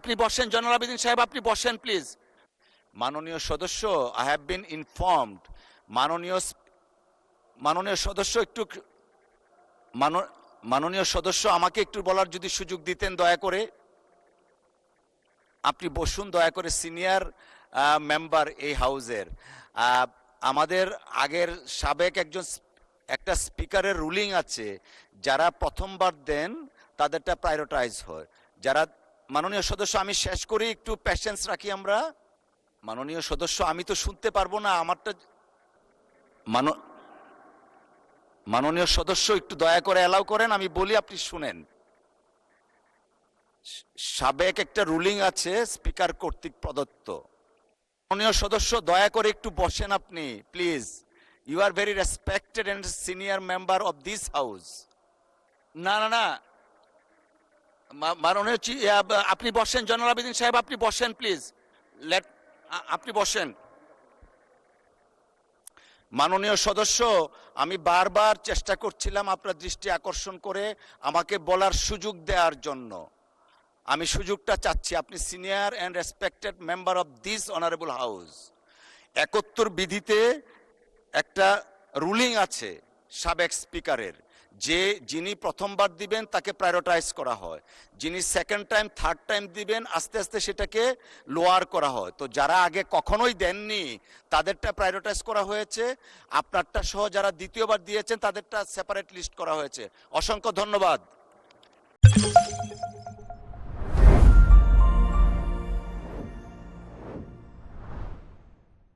আপনি বসেন, জয়নুল আবেদিন সাহেব আপনি বসেন প্লিজ। মাননীয় সদস্য, আই হ্যাভ বিন ইনফর্মড। মাননীয় সদস্য একটু মাননীয় সদস্য আমাকে একটু বলার যদি সুযোগ দিতেন দয়া করে। আপনি বসুন দয়া করে, সিনিয়র মেম্বার এই হাউজের। আমাদের আগের সাবেক একটা স্পিকারের রুলিং আছে, যারা প্রথমবার দেন তাদেরটা প্রায়োরিটাইজ হয়। যারা মাননীয় সদস্য আমি শেষ করি, একটু প্যাশেন্স রাখি আমরা। মাননীয় সদস্য আমি তো শুনতে পারবো না, আমারটা মাননীয় সদস্য একটু দয়া করে অ্যালাউ করেন, আমি বলি আপনি শুনেন। সাবেক একটা রুলিং আছে স্পিকার কর্তৃক প্রদত্ত। মাননীয় সদস্য দয়া করে একটু বসেন আপনি please. You are very respected and senior member of this house. না না না, মাননীয় আপনি বসেন, জয়নুল আবেদিন সাহেব আপনি বসেন প্লিজ। আপনি বসেন। মাননীয় সদস্য, আমি বারবার চেষ্টা করছিলাম আপনার দৃষ্টি আকর্ষণ করে আমাকে বলার সুযোগ দেওয়ার জন্য। আমি সুযোগটা চাচ্ছি। আপনি senior and respected member of this honourable house. 71 বিধিতে একটা রুলিং আছে সাবেক স্পিকারের, যিনি প্রথমবার দিবেন তাকে প্রায়োরিটাইজ করা হয়, যিনি সেকেন্ড টাইম থার্ড টাইম দিবেন আস্তে আস্তে সেটাকে লোয়ার করা হয়। তো যারা আগে কখনোই দেননি তাদেরটা প্রায়োরিটাইজ করা হয়েছে, আপনারটা সহ যারা দ্বিতীয়বার দিয়েছেন তাদেরটা সেপারেট লিস্ট করা হয়েছে। অসংখ্য ধন্যবাদ।